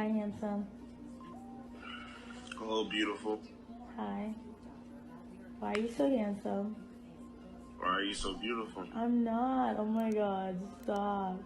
Hi, handsome. Hello, beautiful. Hi. Why are you so handsome? Why are you so beautiful? I'm not. Oh my god, stop.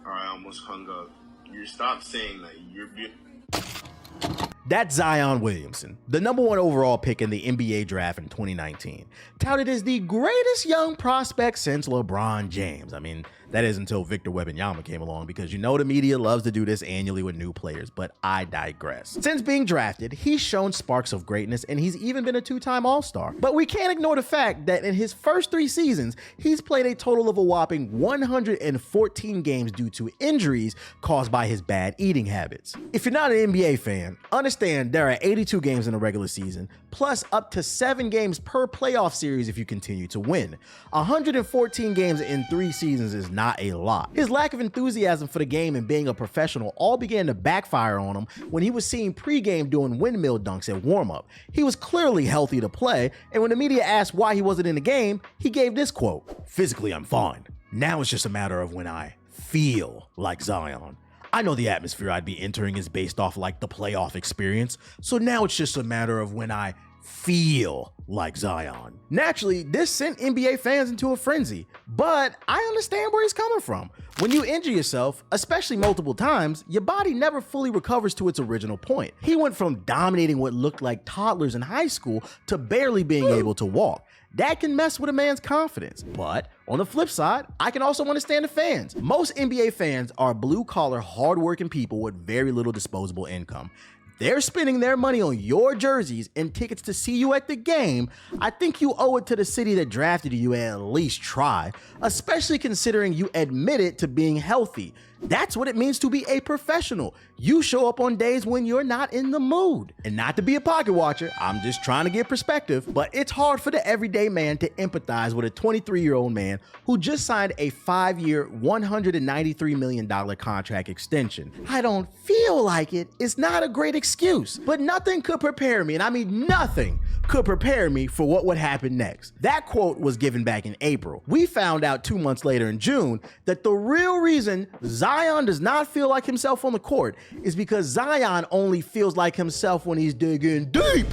I almost hung up. You stop saying that. You're beautiful. That's Zion Williamson, the #1 overall pick in the NBA draft in 2019, touted as the greatest young prospect since LeBron James. I mean, that is until Victor Wembanyama came along, because you know the media loves to do this annually with new players, but I digress. Since being drafted, he's shown sparks of greatness, and he's even been a 2-time All-Star. But we can't ignore the fact that in his first 3 seasons, he's played a total of a whopping 114 games due to injuries caused by his bad eating habits. If you're not an NBA fan, understand there are 82 games in a regular season, plus up to 7 games per playoff series if you continue to win. 114 games in 3 seasons is not a lot. His lack of enthusiasm for the game and being a professional all began to backfire on him when he was seen pregame doing windmill dunks at warm-up. He was clearly healthy to play, and when the media asked why he wasn't in the game, he gave this quote: "Physically, I'm fine. Now it's just a matter of when I feel like Zion. I know the atmosphere I'd be entering is based off like the playoff experience, so now it's just a matter of when I feel like Zion." Naturally, this sent NBA fans into a frenzy, but I understand where he's coming from. When you injure yourself, especially multiple times, your body never fully recovers to its original point. He went from dominating what looked like toddlers in high school to barely being able to walk. That can mess with a man's confidence. But on the flip side, I can also understand the fans. Most NBA fans are blue-collar, hard-working people with very little disposable income. They're spending their money on your jerseys and tickets to see you at the game. I think you owe it to the city that drafted you to at least try, especially considering you admitted to being healthy. That's what it means to be a professional. You show up on days when you're not in the mood. And not to be a pocket watcher, I'm just trying to get perspective, but it's hard for the everyday man to empathize with a 23-year-old man who just signed a 5-year, $193 million contract extension. "I don't feel like it" is not a great excuse, but nothing could prepare me, and I mean nothing could prepare me for what would happen next. That quote was given back in April. We found out 2 months later in June that the real reason Zion does not feel like himself on the court is because Zion only feels like himself when he's digging deep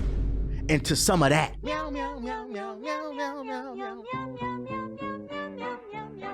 into some of that.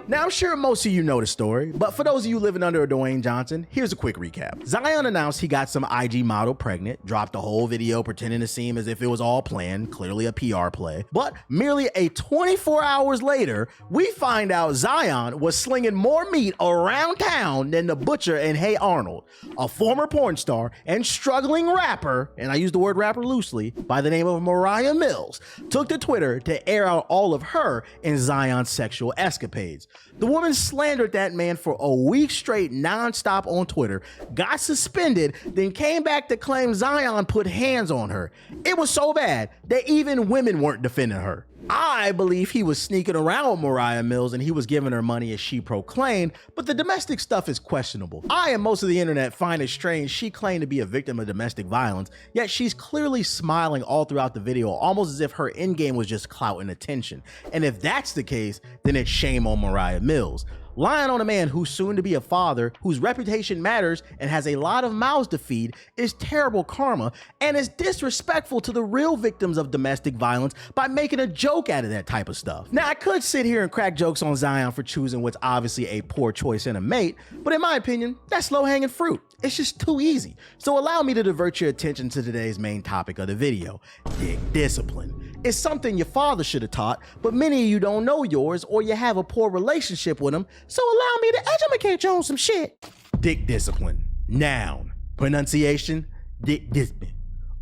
Now, I'm sure most of you know the story, but for those of you living under a Dwayne Johnson, here's a quick recap. Zion announced he got some IG model pregnant, dropped a whole video pretending to seem as if it was all planned, clearly a PR play. But merely 24 hours later, we find out Zion was slinging more meat around town than the butcher in Hey Arnold. A former porn star and struggling rapper, and I use the word rapper loosely, by the name of Moriah Mills, took to Twitter to air out all of her and Zion's sexual escapades. The woman slandered that man for a week straight nonstop on Twitter, got suspended, then came back to claim Zion put hands on her. It was so bad that even women weren't defending her. I believe he was sneaking around with Moriah Mills and he was giving her money as she proclaimed, but the domestic stuff is questionable. I and most of the internet find it strange she claimed to be a victim of domestic violence, yet she's clearly smiling all throughout the video, almost as if her endgame was just clout and attention. And if that's the case, then it's shame on Moriah Mills. Lying on a man who's soon to be a father, whose reputation matters and has a lot of mouths to feed, is terrible karma and is disrespectful to the real victims of domestic violence by making a joke out of that type of stuff. Now, I could sit here and crack jokes on Zion for choosing what's obviously a poor choice in a mate, but in my opinion, that's low-hanging fruit. It's just too easy. So allow me to divert your attention to today's main topic of the video: dick discipline. It's something your father should have taught, but many of you don't know yours or you have a poor relationship with him, so allow me to educate you on some shit. Dick discipline. Noun. Pronunciation: dick discipline.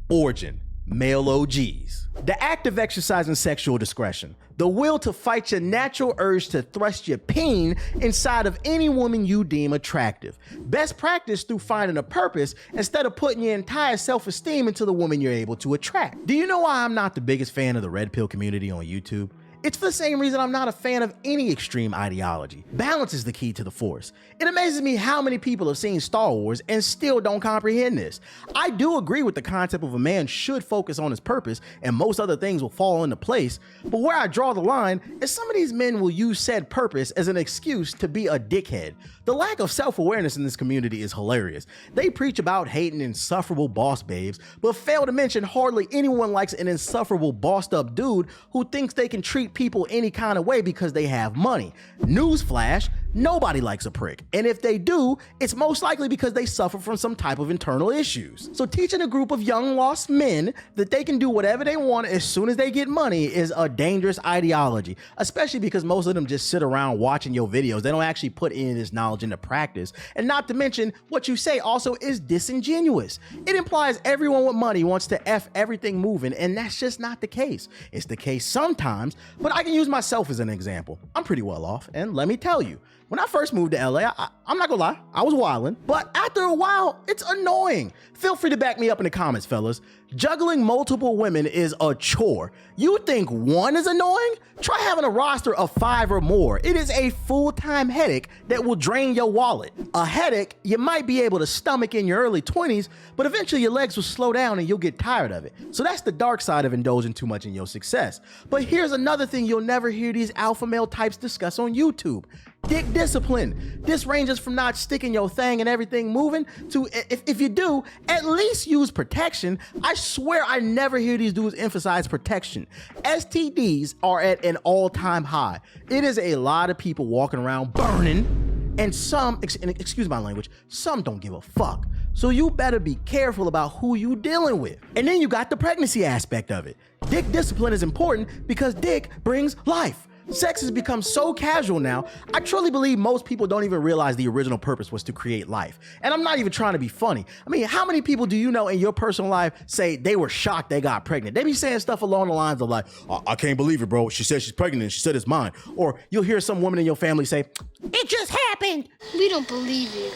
Origin: male OGs. The act of exercising sexual discretion. The will to fight your natural urge to thrust your peen inside of any woman you deem attractive. Best practice through finding a purpose instead of putting your entire self-esteem into the woman you're able to attract. Do you know why I'm not the biggest fan of the red pill community on YouTube? It's for the same reason I'm not a fan of any extreme ideology. Balance is the key to the Force. It amazes me how many people have seen Star Wars and still don't comprehend this. I do agree with the concept of a man should focus on his purpose and most other things will fall into place, but where I draw the line is some of these men will use said purpose as an excuse to be a dickhead. The lack of self-awareness in this community is hilarious. They preach about hating insufferable boss babes, but fail to mention hardly anyone likes an insufferable bossed up dude who thinks they can treat people any kind of way because they have money. Newsflash, nobody likes a prick. And if they do, it's most likely because they suffer from some type of internal issues. So teaching a group of young lost men that they can do whatever they want as soon as they get money is a dangerous ideology, especially because most of them just sit around watching your videos. They don't actually put any of this knowledge into practice. And not to mention, what you say also is disingenuous. It implies everyone with money wants to F everything moving, and that's just not the case. It's the case sometimes, but I can use myself as an example. I'm pretty well off, and let me tell you, when I first moved to LA, I'm not gonna lie, I was wildin', but after a while, it's annoying. Feel free to back me up in the comments, fellas. Juggling multiple women is a chore. You think one is annoying? Try having a roster of 5 or more. It is a full-time headache that will drain your wallet. A headache you might be able to stomach in your early 20s, but eventually your legs will slow down and you'll get tired of it. So that's the dark side of indulging too much in your success. But here's another thing you'll never hear these alpha male types discuss on YouTube. Dick discipline. This ranges from not sticking your thing and everything moving to, if you do, at least use protection. I swear I never hear these dudes emphasize protection. STDs are at an all-time high. It is a lot of people walking around burning, and some, excuse my language, some don't give a fuck. So you better be careful about who you dealing with. And then you got the pregnancy aspect of it. Dick discipline is important because dick brings life. Sex has become so casual now, I truly believe most people don't even realize the original purpose was to create life. And I'm not even trying to be funny. I mean, how many people do you know in your personal life say they were shocked they got pregnant? They be saying stuff along the lines of like, I can't believe it, bro. She said she's pregnant and she said it's mine. Or you'll hear some woman in your family say, it just happened. We don't believe you.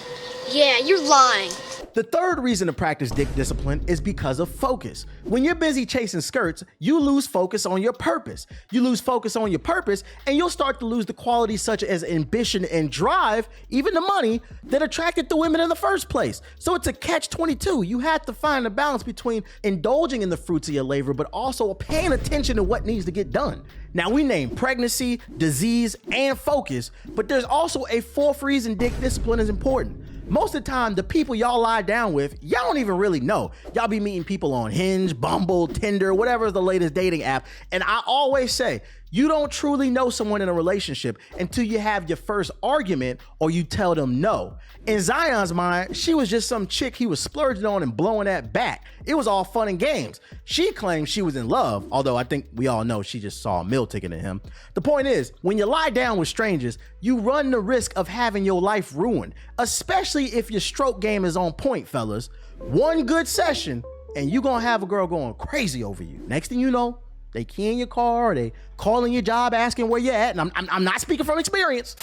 Yeah, you're lying. The third reason to practice dick discipline is because of focus. When you're busy chasing skirts, you lose focus on your purpose. You lose focus on your purpose, and you'll start to lose the qualities such as ambition and drive, even the money, that attracted the women in the first place. So it's a catch-22. You have to find a balance between indulging in the fruits of your labor, but also paying attention to what needs to get done. Now, we name pregnancy, disease, and focus, but there's also a fourth reason dick discipline is important. Most of the time, the people y'all lie down with, y'all don't even really know. Y'all be meeting people on Hinge, Bumble, Tinder, whatever is the latest dating app. And I always say, you don't truly know someone in a relationship until you have your first argument or you tell them no. In Zion's mind, she was just some chick he was splurging on and blowing that back. It was all fun and games. She claimed she was in love, although I think we all know she just saw a meal ticket in him. The point is, when you lie down with strangers, you run the risk of having your life ruined, especially if your stroke game is on point, fellas. One good session and you gonna have a girl going crazy over you. Next thing you know, they key in your car, or they calling your job asking where you're at, and I'm not speaking from experience.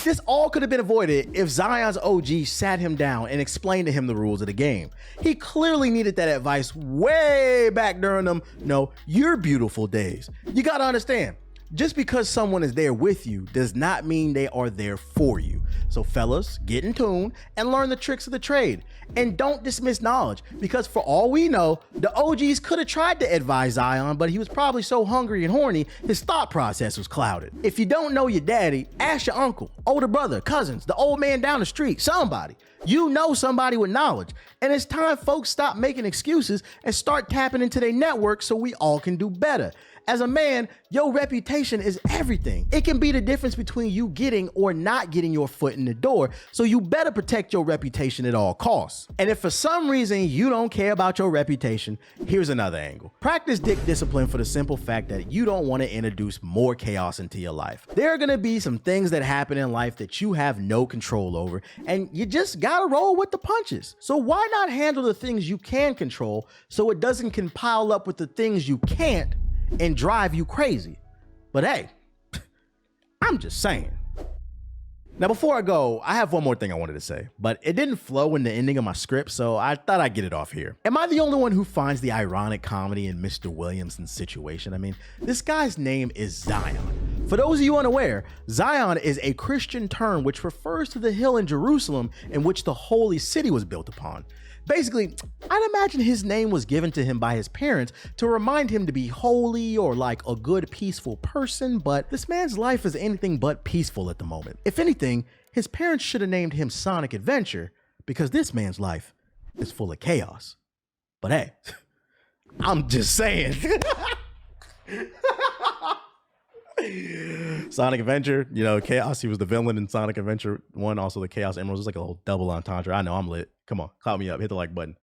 This all could have been avoided if Zion's OG sat him down and explained to him the rules of the game. He clearly needed that advice way back during them, no, you're beautiful days. You gotta understand, just because someone is there with you does not mean they are there for you. So fellas, get in tune and learn the tricks of the trade. And don't dismiss knowledge, because for all we know, the OGs could have tried to advise Zion, but he was probably so hungry and horny, his thought process was clouded. If you don't know your daddy, ask your uncle, older brother, cousins, the old man down the street, somebody. You know somebody with knowledge. And it's time folks stop making excuses and start tapping into their network so we all can do better. As a man, your reputation is everything. It can be the difference between you getting or not getting your foot in the door, so you better protect your reputation at all costs. And if for some reason you don't care about your reputation, here's another angle. Practice dick discipline for the simple fact that you don't want to introduce more chaos into your life. There are going to be some things that happen in life that you have no control over, and you just gotta roll with the punches. So why not handle the things you can control so it doesn't compile up with the things you can't and drive you crazy? But hey, I'm just saying. Now, before I go, I have one more thing I wanted to say, but it didn't flow in the ending of my script, so I thought I'd get it off here. Am I the only one who finds the ironic comedy in Mr. Williamson's situation? I mean, this guy's name is Zion. For those of you unaware, Zion is a Christian term which refers to the hill in Jerusalem in which the holy city was built upon. Basically, I'd imagine his name was given to him by his parents to remind him to be holy or like a good, peaceful person, but this man's life is anything but peaceful at the moment. If anything, his parents should have named him Sonic Adventure because this man's life is full of chaos. But hey, I'm just saying. Sonic Adventure, you know, Chaos, he was the villain in Sonic Adventure 1, also the Chaos Emeralds. It's like a whole double entendre. I know, I'm lit. Come on, clap me up, hit the like button.